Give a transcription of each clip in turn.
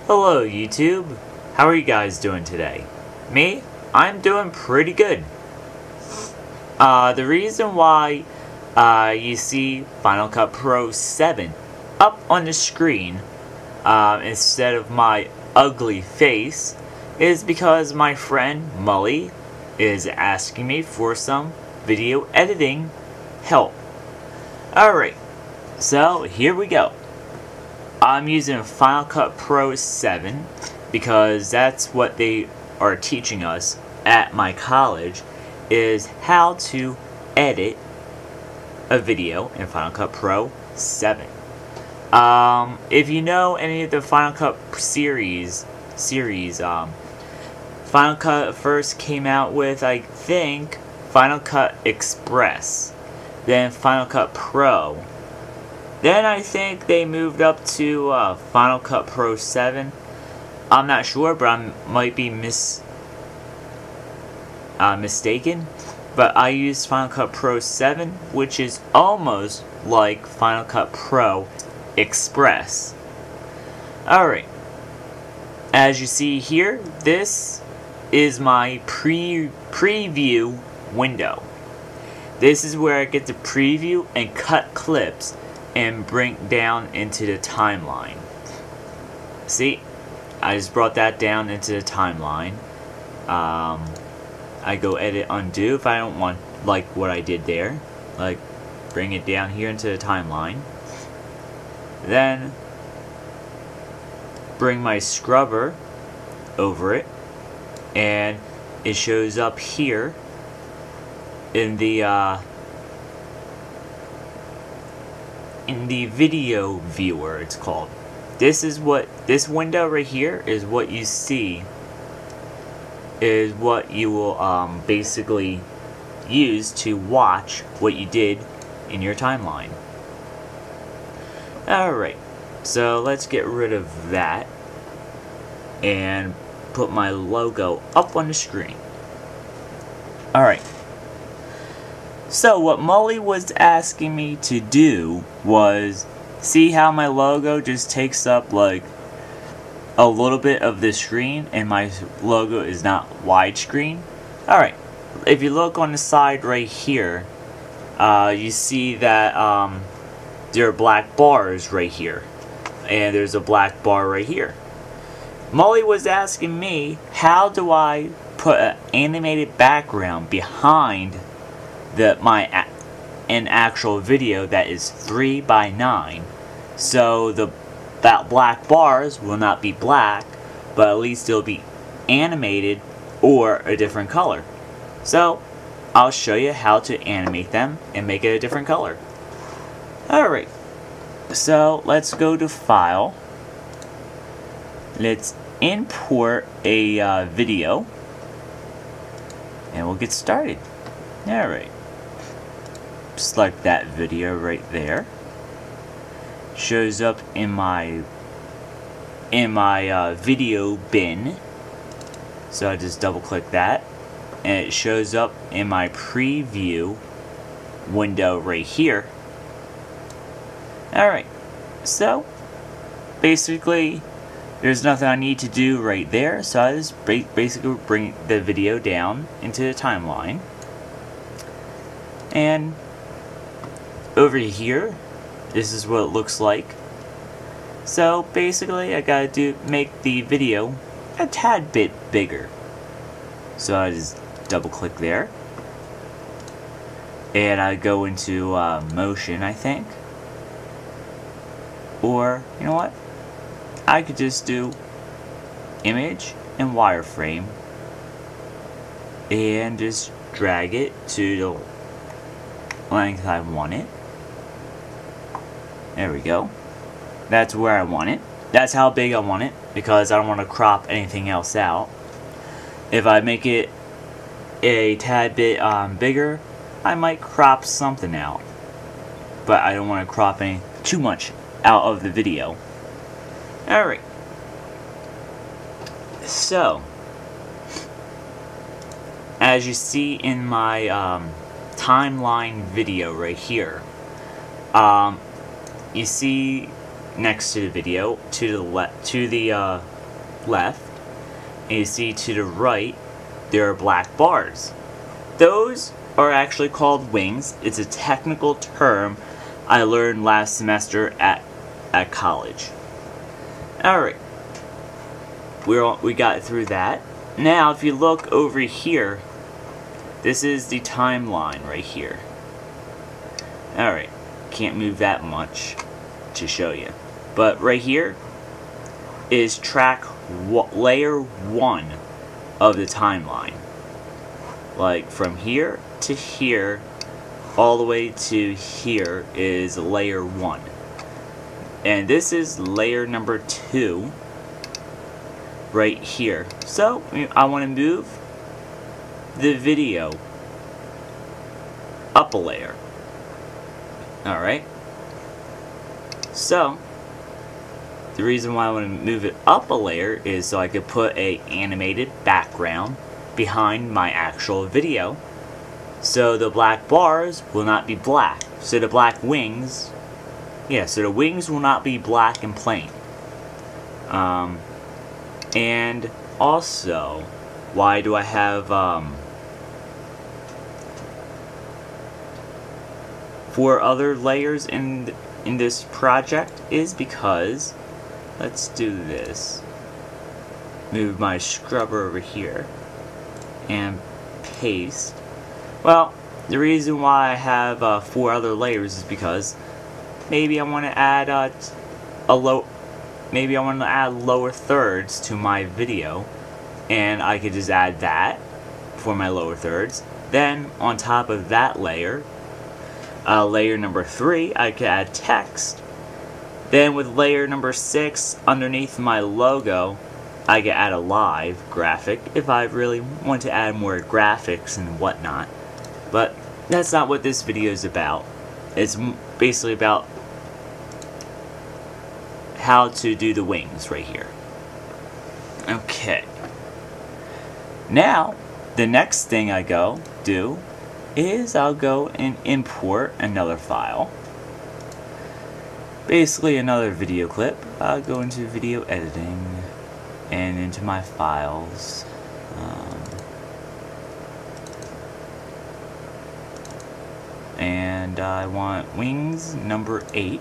Hello YouTube, how are you guys doing today? Me? I'm doing pretty good. The reason why you see Final Cut Pro 7 up on the screen instead of my ugly face is because my friend Mully is asking me for some video editing help. Alright, so here we go. I'm using Final Cut Pro 7 because that's what they are teaching us at my college, is how to edit a video in Final Cut Pro 7. If you know any of the Final Cut series, Final Cut first came out with, I think, Final Cut Express, then Final Cut Pro. Then I think they moved up to Final Cut Pro 7. I'm not sure, but I might be mistaken. But I used Final Cut Pro 7, which is almost like Final Cut Pro Express. Alright. As you see here, this is my preview window. This is where I get to preview and cut clips and bring down into the timeline. See, I just brought that down into the timeline. I go edit, undo if I don't like what I did there. Like, bring it down here into the timeline. Then bring my scrubber over it, and it shows up here in the video viewer, it's called. This window right here is what you see, is what you will basically use to watch what you did in your timeline. Alright, so let's get rid of that and put my logo up on the screen. Alright. So what Mully was asking me to do was, see how my logo just takes up like a little bit of the screen and my logo is not widescreen? Alright, if you look on the side right here, you see that there are black bars right here, and there's a black bar right here. Mully was asking me, how do I put an animated background behind an actual video that is 3:9, so that black bars will not be black, but at least they'll be animated or a different color. So I'll show you how to animate them and make it a different color. Alright, so let's go to File. Let's import a video, and we'll get started. Alright. Select that video right there. Shows up in my video bin. So I just double click that, and it shows up in my preview window right here. Alright, so basically there's nothing I need to do right there, so I just basically bring the video down into the timeline. And over here, this is what it looks like. So basically I gotta make the video a tad bit bigger. So I just double click there, and I go into motion, I think. Or, you know what? I could just do image and wireframe and just drag it to the length I want it. There we go. That's where I want it. That's how big I want it, because I don't want to crop anything else out. If I make it a tad bit bigger, I might crop something out, but I don't want to crop too much out of the video. Alright, so as you see in my timeline video right here, you see next to the video, to the left, and you see to the right, there are black bars. Those are actually called wings. It's a technical term I learned last semester at college. Alright, we got through that. Now, if you look over here, this is the timeline right here. Alright, can't move that much to show you. But right here is layer 1 of the timeline. Like from here to here, all the way to here is layer 1. And this is layer number 2 right here. So I want to move the video up a layer. Alright. So the reason why I want to move it up a layer is so I could put a animated background behind my actual video, so the black bars will not be black. So the black wings, so the wings will not be black and plain. And also, why do I have 4 other layers in this project? Is because, let's do this. Move my scrubber over here and paste. Well, the reason why I have 4 other layers is because maybe I want to add lower thirds to my video, and I could just add that for my lower thirds. Then on top of that layer, layer number 3, I could add text. Then with layer number 6 underneath my logo, I could add a live graphic if I really want to add more graphics and whatnot. But that's not what this video is about. It's basically about how to do the wings right here. Okay. Now, the next thing I do is I'll go and import another file. Basically another video clip. I'll go into video editing and into my files. And I want wings number 8.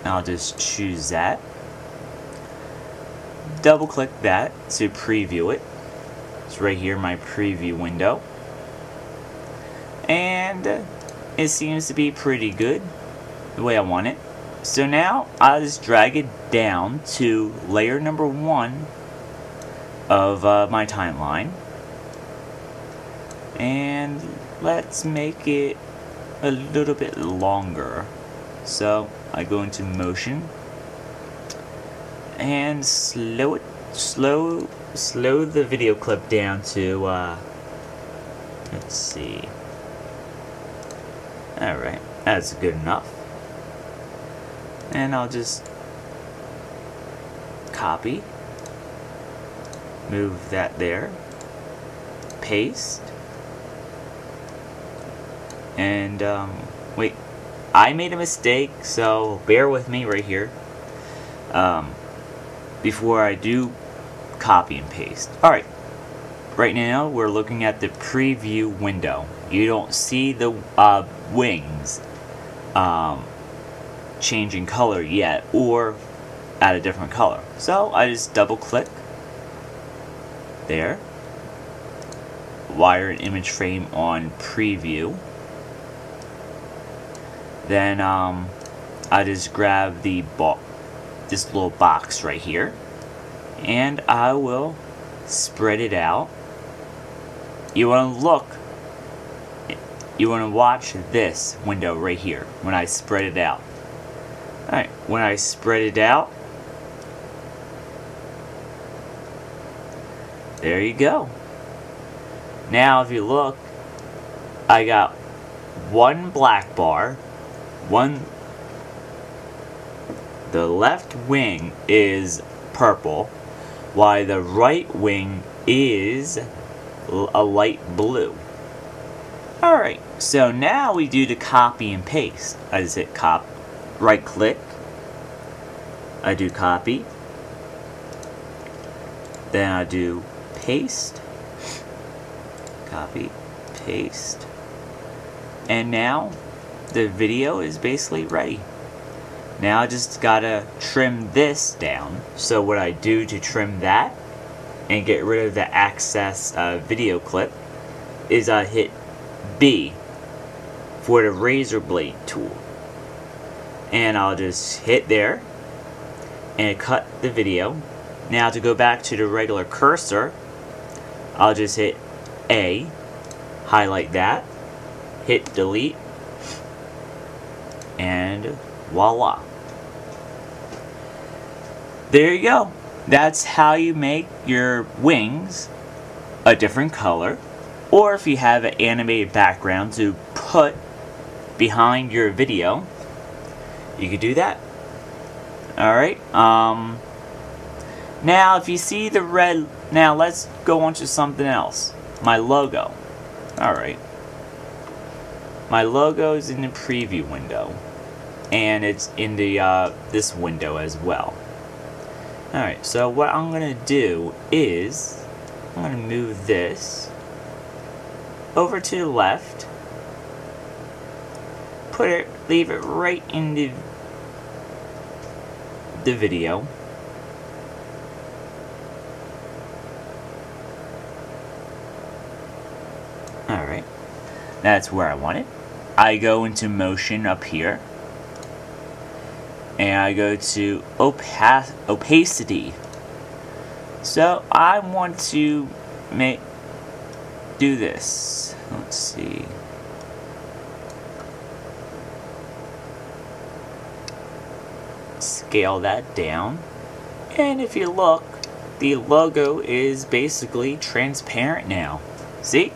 I'll just choose that. Double click that to preview it. It's right here in my preview window. And it seems to be pretty good the way I want it. So now I'll just drag it down to layer number 1 of my timeline. And let's make it a little bit longer. So I go into motion and slow the video clip down to let's see. Alright, that's good enough. And I'll just copy, move that there, paste, and wait, I made a mistake, so bear with me right here before I do copy and paste. Alright, right now we're looking at the preview window. You don't see the wings changing color yet, or add a different color. So I just double click there, wire an image frame on preview. Then I just grab this little box right here, and I will spread it out. You want to watch this window right here when I spread it out. Alright, when I spread it out, there you go. Now if you look, I got one black bar, the left wing is purple, while the right wing is a light blue. Alright, so now we do the copy and paste. I just hit right click, I do copy, Then I do paste, copy, paste, and now the video is basically ready. Now I just gotta trim this down. So what I do to trim that and get rid of the excess video clip is I hit B for the razor blade tool, and I'll just hit there and cut the video. Now to go back to the regular cursor, I'll just hit A, highlight that, hit delete, and voila. There you go. That's how you make your wings a different color, or if you have an animated background to put behind your video, you could do that. Alright, now if you see the red, now let's go on to something else. My logo. Alright. My logo is in the preview window, and it's in the this window as well. Alright, so what I'm gonna do is I'm gonna move this over to the left, leave it right in the video. Alright, that's where I want it. I go into motion up here, and I go to opacity. So I want to do this. Let's see. Scale that down, and if you look, the logo is basically transparent now. See?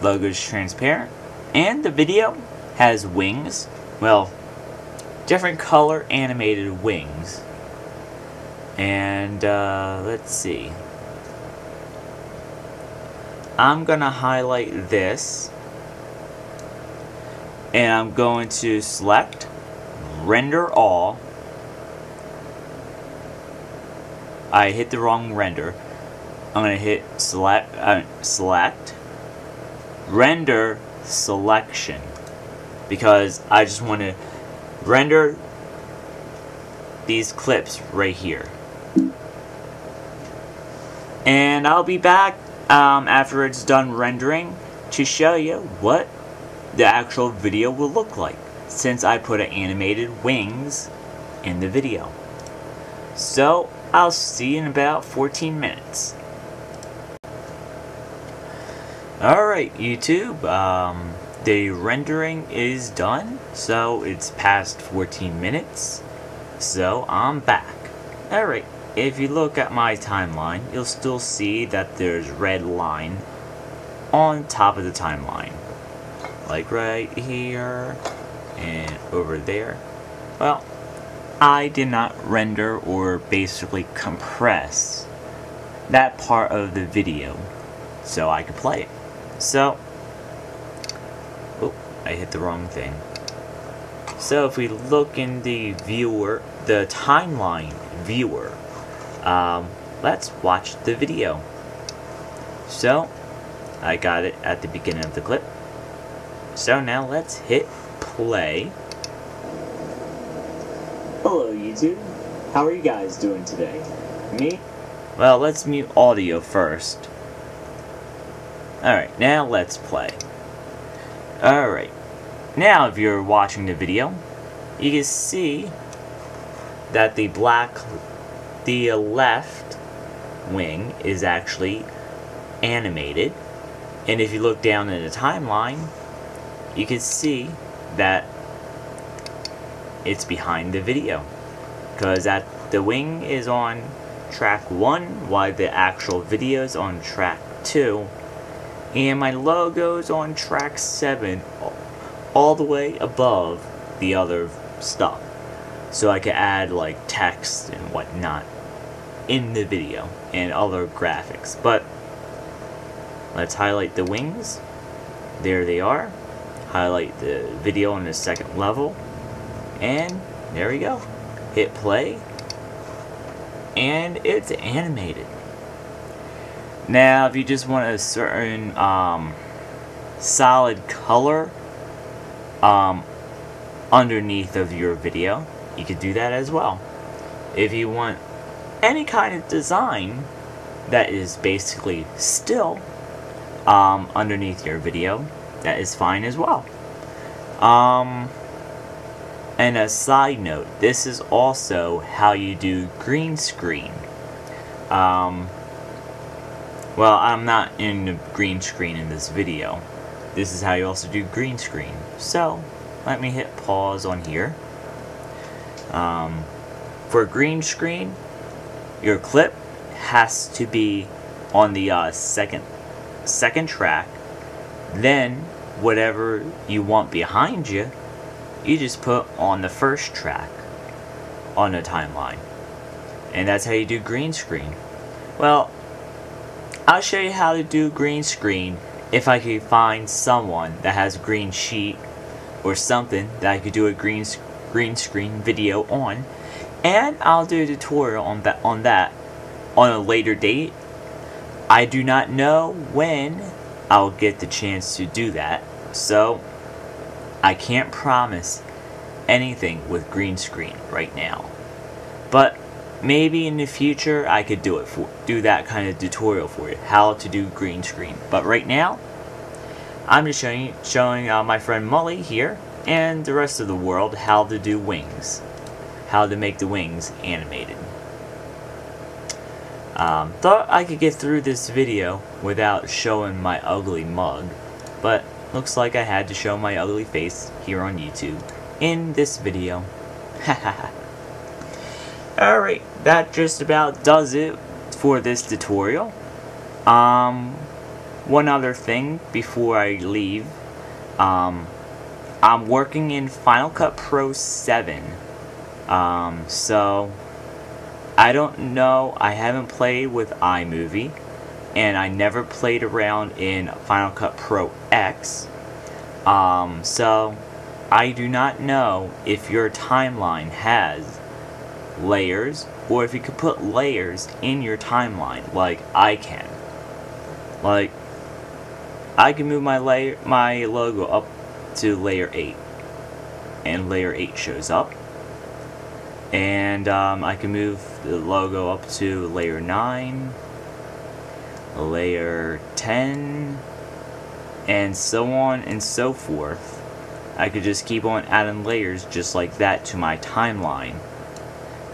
Logo is transparent, and the video has wings. Well, different color animated wings. And let's see. I'm gonna highlight this, and I'm going to select render all. I hit the wrong render. I'm gonna hit select render selection, because I just want to render these clips right here. And I'll be back after it's done rendering to show you what the actual video will look like, since I put an animated wings in the video. So I'll see you in about 14 minutes. Alright YouTube, the rendering is done, so it's past 14 minutes, so I'm back. Alright, if you look at my timeline, you'll still see that there's red line on top of the timeline. Like right here, and over there. Well, I did not render or basically compress that part of the video so I could play it. So, oh, I hit the wrong thing. So if we look in the viewer, the timeline viewer, let's watch the video. So, I got it at the beginning of the clip. So now let's hit play. Hello YouTube, how are you guys doing today? Me? Well, let's mute audio first. Alright, now let's play. Alright, now if you're watching the video, you can see that the left wing is actually animated, and if you look down in the timeline, you can see that it's behind the video, because the wing is on track 1 while the actual video is on track 2, and my logo is on track 7 all the way above the other stuff, so I can add like text and whatnot in the video and other graphics. But let's highlight the wings. There they are. Highlight the video on the second level, and there we go. Hit play, and it's animated. Now, if you just want a certain solid color underneath of your video, you could do that as well. If you want any kind of design that is basically still underneath your video, that is fine as well. And a side note, this is also how you do green screen. Well, I'm not in the green screen in this video. This is how you also do green screen. So, let me hit pause on here. For green screen, your clip has to be on the second track. Then, whatever you want behind you, you just put on the first track on the timeline. And that's how you do green screen. Well, I'll show you how to do green screen if I could find someone that has a green sheet or something that I could do a green screen video on, and I'll do a tutorial on that on a later date. I do not know when I'll get the chance to do that, so I can't promise anything with green screen right now. But maybe in the future I could do that kind of tutorial for you, how to do green screen. But right now, I'm just showing my friend Mully here and the rest of the world how to do wings, how to make the wings animated. Thought I could get through this video without showing my ugly mug, but looks like I had to show my ugly face here on YouTube in this video. Haha. Alright, that just about does it for this tutorial. One other thing before I leave. I'm working in Final Cut Pro 7. So I don't know, I haven't played with iMovie, and I never played around in Final Cut Pro X. So I do not know if your timeline has layers, or if you could put layers in your timeline like I can. Like, I can move my logo up to layer 8, and layer 8 shows up. And I can move the logo up to layer 9, layer 10, and so on and so forth. I could just keep on adding layers just like that to my timeline.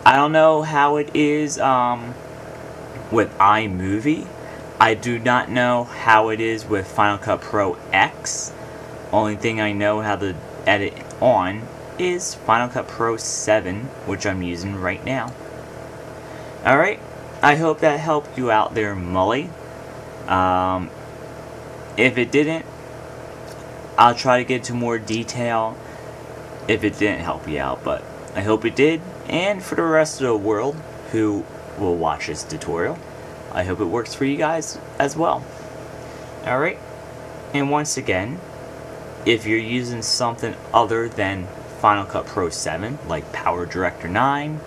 I don't know how it is with iMovie. I do not know how it is with Final Cut Pro X. Only thing I know how to edit on is Final Cut Pro 7, which I'm using right now. Alright, I hope that helped you out there, Mully. If it didn't, I'll try to get to more detail if it didn't help you out, but I hope it did. And for the rest of the world who will watch this tutorial, I hope it works for you guys as well. Alright, and once again, if you're using something other than Final Cut Pro 7, like Power Director 9,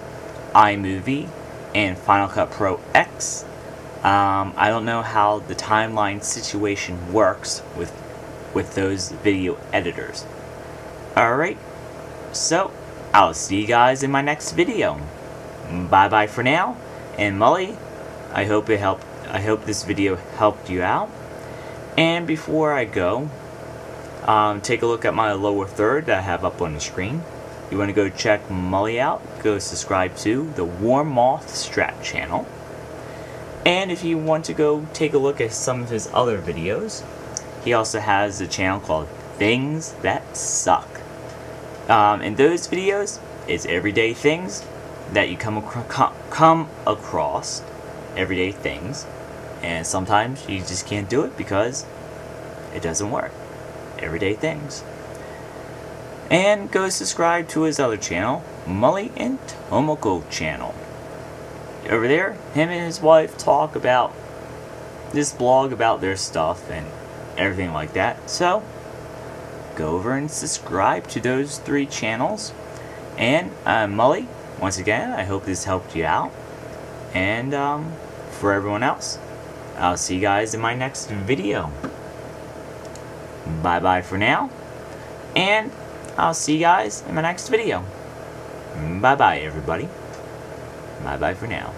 iMovie, and Final Cut Pro X, I don't know how the timeline situation works with those video editors. Alright, so I'll see you guys in my next video. Bye bye for now, and Mully, I hope this video helped you out. And before I go, take a look at my lower third that I have up on the screen. You want to go check Mully out, go subscribe to the War Moth Strat channel. And if you want to go take a look at some of his other videos, he also has a channel called Things That Suck. In those videos, it's everyday things that you come across, everyday things, and sometimes you just can't do it because it doesn't work. Everyday things. And go subscribe to his other channel, Mully and Tomoko channel. Over there, him and his wife talk about this blog about their stuff and everything like that. So go over and subscribe to those 3 channels. And Mully, once again, I hope this helped you out. And for everyone else, I'll see you guys in my next video. Bye bye for now, and I'll see you guys in my next video. Bye bye everybody. Bye bye for now.